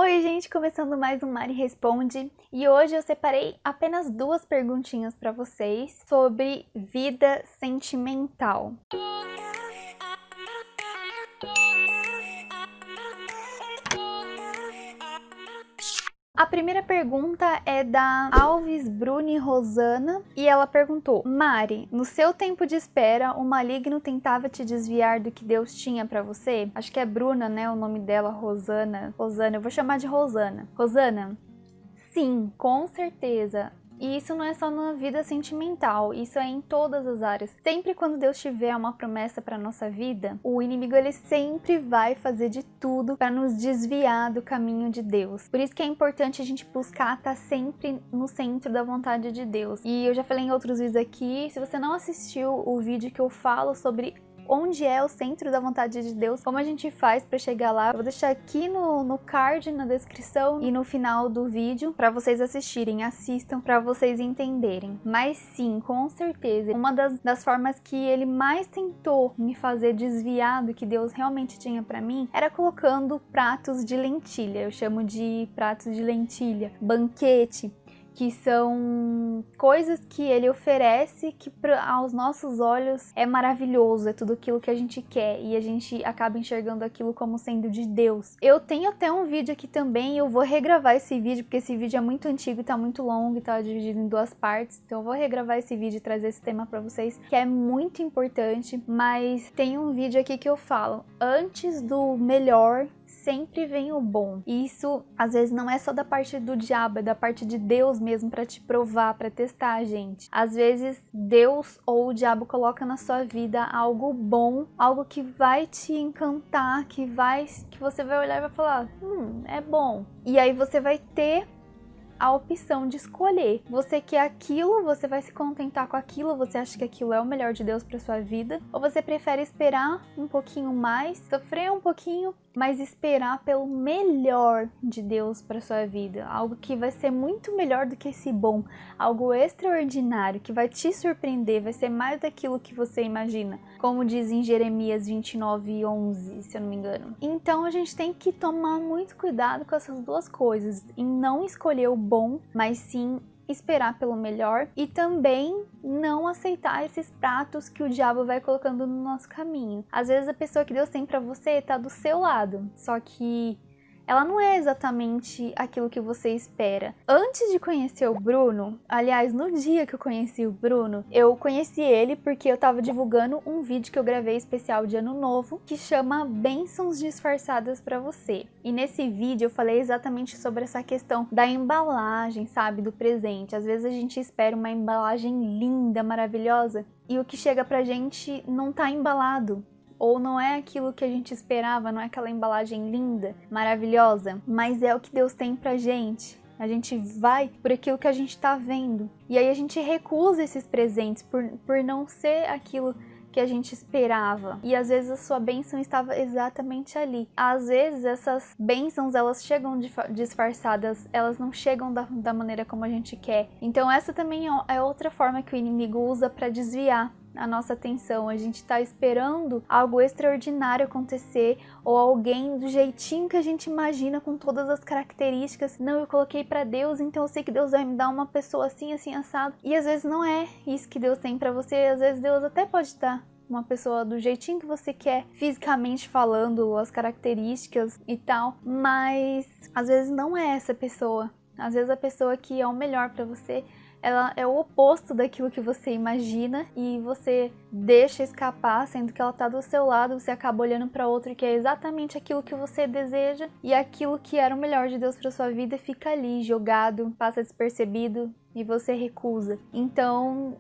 Oi gente, começando mais um Mari Responde e hoje eu separei apenas 2 perguntinhas para vocês sobre vida sentimental. A primeira pergunta é da Alves Bruni Rosana e ela perguntou: Mari, no seu tempo de espera, o maligno tentava te desviar do que Deus tinha pra você? Acho que é Bruna, né? O nome dela, Rosana. Rosana, eu vou chamar de Rosana. Rosana, sim, com certeza. E isso não é só na vida sentimental, isso é em todas as áreas. Sempre quando Deus tiver uma promessa para nossa vida, o inimigo ele sempre vai fazer de tudo para nos desviar do caminho de Deus. Por isso que é importante a gente buscar estar sempre no centro da vontade de Deus. E eu já falei em outros vídeos aqui, se você não assistiu o vídeo que eu falo sobre onde é o centro da vontade de Deus, como a gente faz para chegar lá, eu vou deixar aqui no card, na descrição e no final do vídeo para vocês assistirem, assistam para vocês entenderem. Mas sim, com certeza, uma das formas que ele mais tentou me fazer desviar do que Deus realmente tinha para mim era colocando pratos de lentilha. Eu chamo de pratos de lentilha, banquete, que são coisas que ele oferece que aos nossos olhos é maravilhoso, é tudo aquilo que a gente quer e a gente acaba enxergando aquilo como sendo de Deus. Eu tenho até um vídeo aqui também, eu vou regravar esse vídeo porque esse vídeo é muito antigo e tá muito longo e tá dividido em 2 partes, então eu vou regravar esse vídeo e trazer esse tema pra vocês, que é muito importante, mas tem um vídeo aqui que eu falo, antes do melhor sempre vem o bom. E isso às vezes não é só da parte do diabo, é da parte de Deus mesmo para te provar, para testar a gente. Às vezes Deus ou o diabo coloca na sua vida algo bom, algo que vai te encantar, que você vai olhar e vai falar, é bom. E aí você vai ter a opção de escolher. Você quer aquilo, você vai se contentar com aquilo, você acha que aquilo é o melhor de Deus para sua vida, ou você prefere esperar um pouquinho mais, sofrer um pouquinho, mas esperar pelo melhor de Deus para sua vida, algo que vai ser muito melhor do que esse bom, algo extraordinário que vai te surpreender, vai ser mais daquilo que você imagina, como diz em Jeremias 29:11, se eu não me engano. Então a gente tem que tomar muito cuidado com essas 2 coisas, em não escolher o bom, mas sim esperar pelo melhor e também não aceitar esses pratos que o diabo vai colocando no nosso caminho. Às vezes a pessoa que Deus tem pra você tá do seu lado, só que ela não é exatamente aquilo que você espera. Antes de conhecer o Bruno, aliás, no dia que eu conheci o Bruno, eu conheci ele porque eu tava divulgando um vídeo que eu gravei especial de Ano Novo, que chama Bênçãos Disfarçadas pra Você. E nesse vídeo eu falei exatamente sobre essa questão da embalagem, sabe, do presente. Às vezes a gente espera uma embalagem linda, maravilhosa, e o que chega pra gente não tá embalado. Ou não é aquilo que a gente esperava, não é aquela embalagem linda, maravilhosa, mas é o que Deus tem pra gente. A gente vai por aquilo que a gente tá vendo. E aí a gente recusa esses presentes por não ser aquilo que a gente esperava. E às vezes a sua bênção estava exatamente ali. Às vezes essas bênçãos, elas chegam disfarçadas, elas não chegam da maneira como a gente quer. Então essa também é outra forma que o inimigo usa para desviar a nossa atenção. A gente tá esperando algo extraordinário acontecer, ou alguém do jeitinho que a gente imagina, com todas as características. Não, eu coloquei pra Deus, então eu sei que Deus vai me dar uma pessoa assim, assim, assado. E às vezes não é isso que Deus tem pra você, às vezes Deus até pode dar uma pessoa do jeitinho que você quer, fisicamente falando, as características e tal, mas às vezes não é essa pessoa. Às vezes a pessoa que é o melhor pra você, ela é o oposto daquilo que você imagina e você deixa escapar, sendo que ela tá do seu lado, você acaba olhando para outro que é exatamente aquilo que você deseja e aquilo que era o melhor de Deus para sua vida fica ali jogado, passa despercebido e você recusa. Então,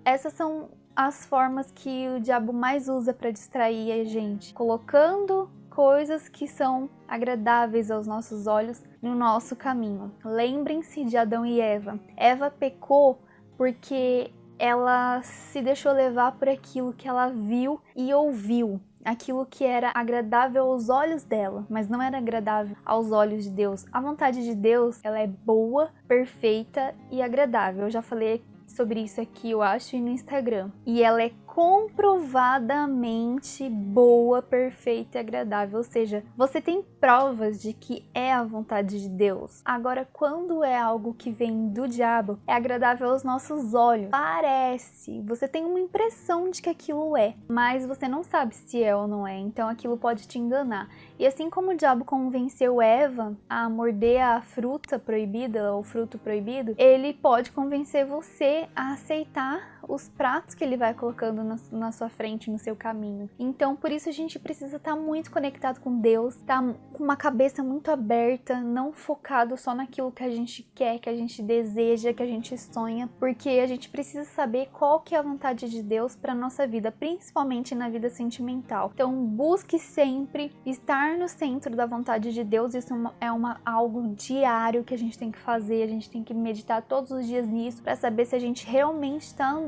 essas são as formas que o diabo mais usa para distrair a gente, colocando coisas que são agradáveis aos nossos olhos no nosso caminho. Lembrem-se de Adão e Eva. Eva pecou porque ela se deixou levar por aquilo que ela viu e ouviu, aquilo que era agradável aos olhos dela, mas não era agradável aos olhos de Deus. A vontade de Deus, ela é boa, perfeita e agradável. Eu já falei sobre isso aqui, eu acho, e no Instagram. E ela é comprovadamente boa, perfeita e agradável. Ou seja, você tem provas de que é a vontade de Deus. Agora, quando é algo que vem do diabo, é agradável aos nossos olhos. Parece, você tem uma impressão de que aquilo é, mas você não sabe se é ou não é, então aquilo pode te enganar. E assim como o diabo convenceu Eva a morder a fruta proibida, ou fruto proibido, ele pode convencer você a aceitar os pratos que ele vai colocando na sua frente, no seu caminho. Então, por isso a gente precisa estar muito conectado com Deus, estar com uma cabeça muito aberta, não focado só naquilo que a gente quer, que a gente deseja, que a gente sonha, porque a gente precisa saber qual que é a vontade de Deus para nossa vida, principalmente na vida sentimental. Então, busque sempre estar no centro da vontade de Deus. Isso é algo diário que a gente tem que fazer, a gente tem que meditar todos os dias nisso para saber se a gente realmente está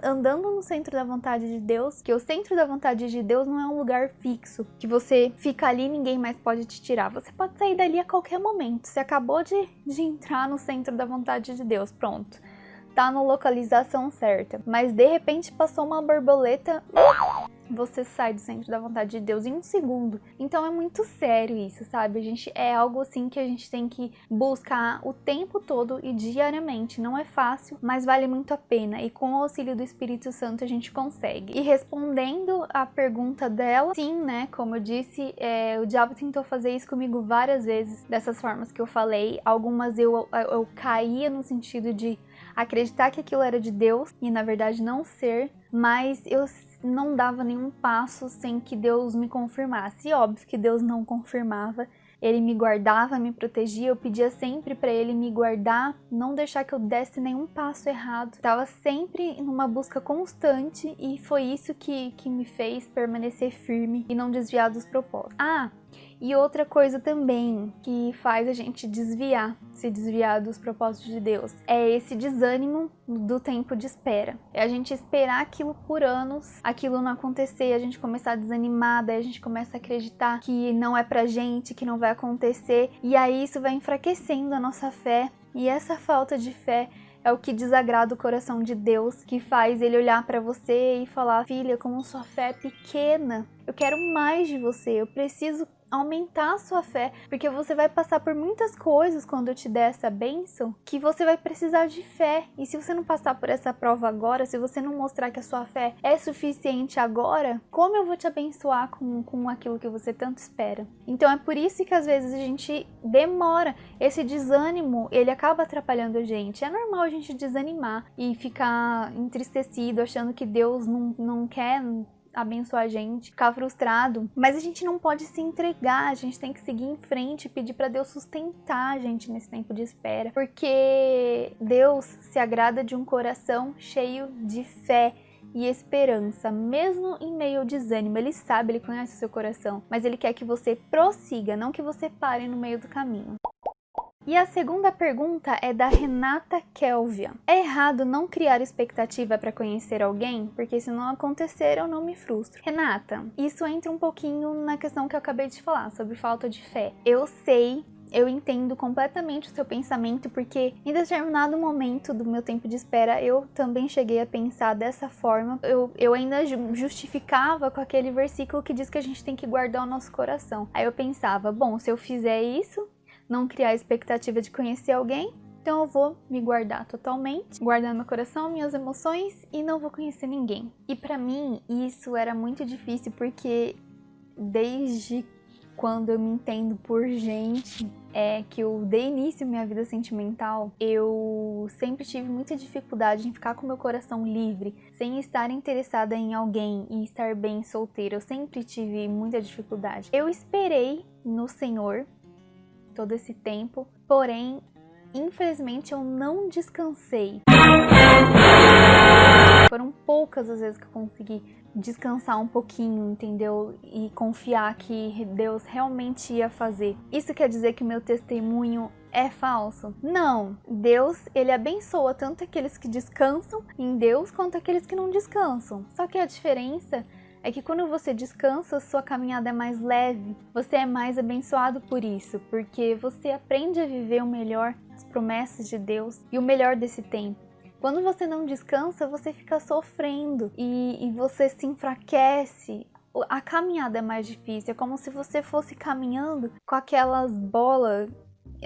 andando no centro da vontade de Deus, que o centro da vontade de Deus não é um lugar fixo, que você fica ali e ninguém mais pode te tirar. Você pode sair dali a qualquer momento. Você acabou de entrar no centro da vontade de Deus, pronto. Tá na localização certa. Mas de repente passou uma borboleta, você sai do centro da vontade de Deus em um segundo. Então é muito sério isso, sabe? É algo assim que a gente tem que buscar o tempo todo e diariamente. Não é fácil, mas vale muito a pena. E com o auxílio do Espírito Santo a gente consegue. E respondendo a pergunta dela, sim, né? Como eu disse, o diabo tentou fazer isso comigo várias vezes, dessas formas que eu falei. Algumas eu caía no sentido de acreditar que aquilo era de Deus e na verdade não ser, mas eu não dava nenhum passo sem que Deus me confirmasse. E óbvio que Deus não confirmava, ele me guardava, me protegia, eu pedia sempre para ele me guardar, não deixar que eu desse nenhum passo errado. Estava sempre numa busca constante e foi isso que me fez permanecer firme e não desviar dos propósitos. E outra coisa também que faz a gente se desviar dos propósitos de Deus, é esse desânimo do tempo de espera. É a gente esperar aquilo por anos, aquilo não acontecer, a gente começar a desanimar, daí a gente começa a acreditar que não é pra gente, que não vai acontecer, e aí isso vai enfraquecendo a nossa fé, e essa falta de fé é o que desagrada o coração de Deus, que faz ele olhar para você e falar: filha, como sua fé é pequena, eu quero mais de você, eu preciso aumentar a sua fé, porque você vai passar por muitas coisas quando eu te der essa bênção, que você vai precisar de fé, e se você não passar por essa prova agora, se você não mostrar que a sua fé é suficiente agora, como eu vou te abençoar com aquilo que você tanto espera? Então é por isso que às vezes a gente demora, esse desânimo, ele acaba atrapalhando a gente. É normal a gente desanimar e ficar entristecido, achando que Deus não quer abençoar a gente, ficar frustrado, mas a gente não pode se entregar, a gente tem que seguir em frente e pedir para Deus sustentar a gente nesse tempo de espera, porque Deus se agrada de um coração cheio de fé e esperança, mesmo em meio ao desânimo. Ele sabe, ele conhece o seu coração, mas ele quer que você prossiga, não que você pare no meio do caminho. E a segunda pergunta é da Renata Kelvia. É errado não criar expectativa para conhecer alguém? Porque se não acontecer, eu não me frustro. Renata, isso entra um pouquinho na questão que eu acabei de falar, sobre falta de fé. Eu sei, eu entendo completamente o seu pensamento, porque em determinado momento do meu tempo de espera, eu também cheguei a pensar dessa forma. Eu ainda justificava com aquele versículo que diz que a gente tem que guardar o nosso coração. Aí eu pensava, bom, se eu fizer isso, não criar a expectativa de conhecer alguém, então eu vou me guardar totalmente, guardar meu coração, minhas emoções e não vou conhecer ninguém. E pra mim isso era muito difícil, porque desde quando eu me entendo por gente, que eu dei início à minha vida sentimental, eu sempre tive muita dificuldade em ficar com meu coração livre, sem estar interessada em alguém e estar bem solteira. Eu sempre tive muita dificuldade. Eu esperei no Senhor todo esse tempo, porém, infelizmente eu não descansei. Foram poucas as vezes que eu consegui descansar um pouquinho, entendeu? E confiar que Deus realmente ia fazer. Isso quer dizer que o meu testemunho é falso? Não. Deus, ele abençoa tanto aqueles que descansam em Deus, quanto aqueles que não descansam. Só que a diferença é que quando você descansa, sua caminhada é mais leve, você é mais abençoado por isso, porque você aprende a viver o melhor, as promessas de Deus e o melhor desse tempo. Quando você não descansa, você fica sofrendo e você se enfraquece. A caminhada é mais difícil, é como se você fosse caminhando com aquelas bolas.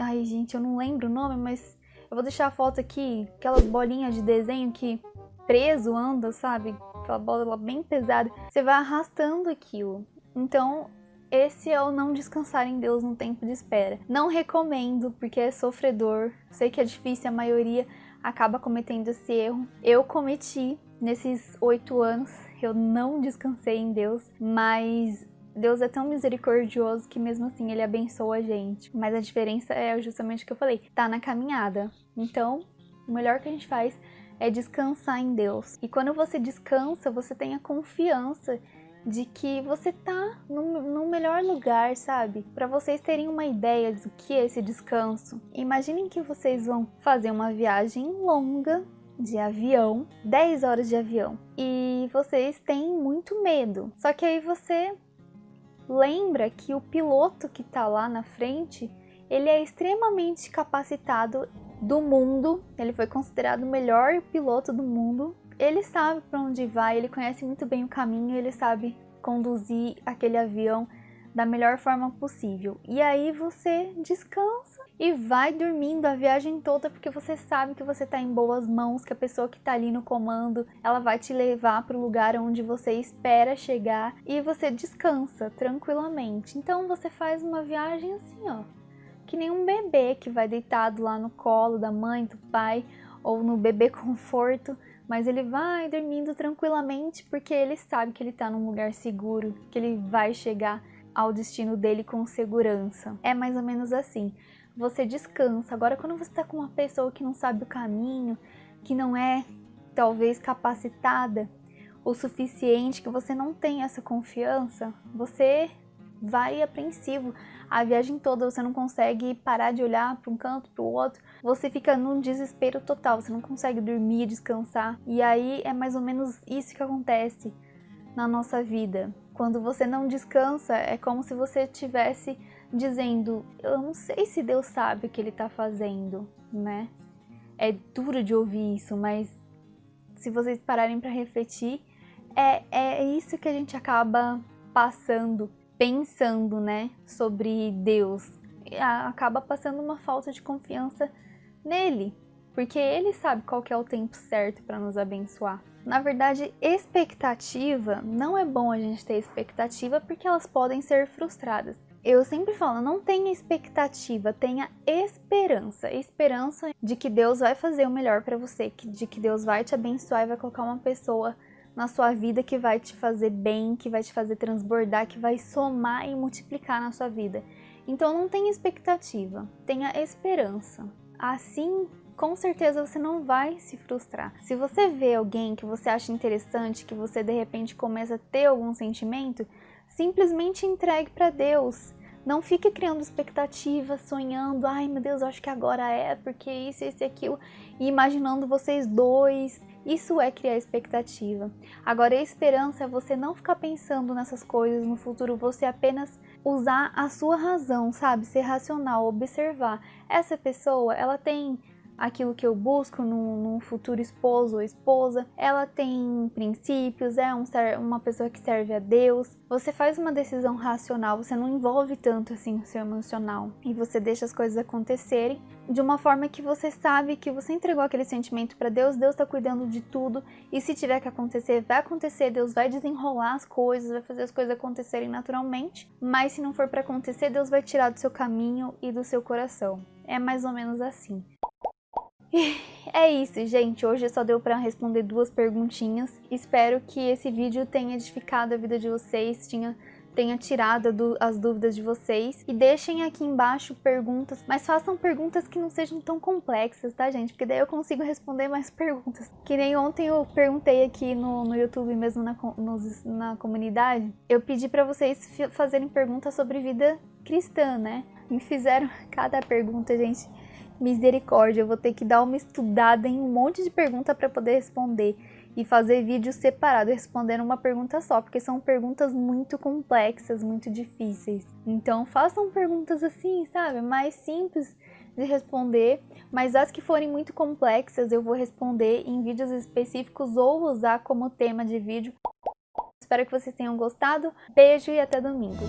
Ai, gente, eu não lembro o nome, mas eu vou deixar a foto aqui, aquelas bolinhas de desenho que preso anda, sabe? Aquela bola bem pesada. Você vai arrastando aquilo. Então, esse é o não descansar em Deus no tempo de espera. Não recomendo, porque é sofredor. Sei que é difícil, a maioria acaba cometendo esse erro. Eu cometi nesses 8 anos, eu não descansei em Deus, mas Deus é tão misericordioso que mesmo assim Ele abençoa a gente. Mas a diferença é justamente o que eu falei, tá na caminhada. Então, o melhor que a gente faz é descansar em Deus. E quando você descansa, você tem a confiança de que você tá no melhor lugar, sabe? Para vocês terem uma ideia do que é esse descanso, imaginem que vocês vão fazer uma viagem longa de avião, 10 horas de avião, e vocês têm muito medo. Só que aí você lembra que o piloto que tá lá na frente, ele é extremamente capacitado do mundo, ele foi considerado o melhor piloto do mundo. Ele sabe para onde vai, ele conhece muito bem o caminho, ele sabe conduzir aquele avião da melhor forma possível. E aí você descansa e vai dormindo a viagem toda, porque você sabe que você está em boas mãos, que a pessoa que está ali no comando, ela vai te levar para o lugar onde você espera chegar e você descansa tranquilamente. Então você faz uma viagem assim, ó, que nem um bebê que vai deitado lá no colo da mãe, do pai, ou no bebê conforto, mas ele vai dormindo tranquilamente porque ele sabe que ele está num lugar seguro, que ele vai chegar ao destino dele com segurança. É mais ou menos assim. Você descansa. Agora, quando você está com uma pessoa que não sabe o caminho, que não é talvez capacitada o suficiente, que você não tem essa confiança, você vai apreensivo. A viagem toda você não consegue parar de olhar para um canto, para o outro. Você fica num desespero total, você não consegue dormir, descansar. E aí é mais ou menos isso que acontece na nossa vida. Quando você não descansa, é como se você estivesse dizendo, eu não sei se Deus sabe o que Ele está fazendo, né? É duro de ouvir isso, mas se vocês pararem para refletir, é isso que a gente acaba passando, pensando, né, sobre Deus. Acaba passando uma falta de confiança nele, porque Ele sabe qual que é o tempo certo para nos abençoar. Na verdade, expectativa, não é bom a gente ter expectativa porque elas podem ser frustradas. Eu sempre falo, não tenha expectativa, tenha esperança. Esperança de que Deus vai fazer o melhor para você, de que Deus vai te abençoar e vai colocar uma pessoa na sua vida que vai te fazer bem, que vai te fazer transbordar, que vai somar e multiplicar na sua vida. Então não tenha expectativa, tenha esperança. Assim, com certeza você não vai se frustrar. Se você vê alguém que você acha interessante, que você de repente começa a ter algum sentimento, simplesmente entregue para Deus. Não fique criando expectativa, sonhando, ai meu Deus, eu acho que agora é, porque isso, e aquilo, e imaginando vocês dois. Isso é criar expectativa. Agora, a esperança é você não ficar pensando nessas coisas no futuro, você apenas usar a sua razão, sabe? Ser racional, observar. Essa pessoa, ela tem aquilo que eu busco num futuro esposo ou esposa, ela tem princípios, é uma pessoa que serve a Deus. Você faz uma decisão racional, você não envolve tanto assim o seu emocional e você deixa as coisas acontecerem de uma forma que você sabe que você entregou aquele sentimento para Deus, Deus está cuidando de tudo e se tiver que acontecer, vai acontecer, Deus vai desenrolar as coisas, vai fazer as coisas acontecerem naturalmente, mas se não for para acontecer, Deus vai tirar do seu caminho e do seu coração. É mais ou menos assim. É isso, gente. Hoje só deu para responder 2 perguntinhas. Espero que esse vídeo tenha edificado a vida de vocês, tenha tirado as dúvidas de vocês. E deixem aqui embaixo perguntas, mas façam perguntas que não sejam tão complexas, tá, gente? Porque daí eu consigo responder mais perguntas. Que nem ontem eu perguntei aqui no YouTube mesmo, na comunidade. Eu pedi para vocês fazerem perguntas sobre vida cristã, né? Me fizeram cada pergunta, gente. Misericórdia, eu vou ter que dar uma estudada em um monte de pergunta para poder responder e fazer vídeo separado respondendo uma pergunta só, porque são perguntas muito complexas, muito difíceis. Então façam perguntas assim, sabe, mais simples, de responder, mas as que forem muito complexas eu vou responder em vídeos específicos ou usar como tema de vídeo. Espero que vocês tenham gostado. Beijo e até domingo!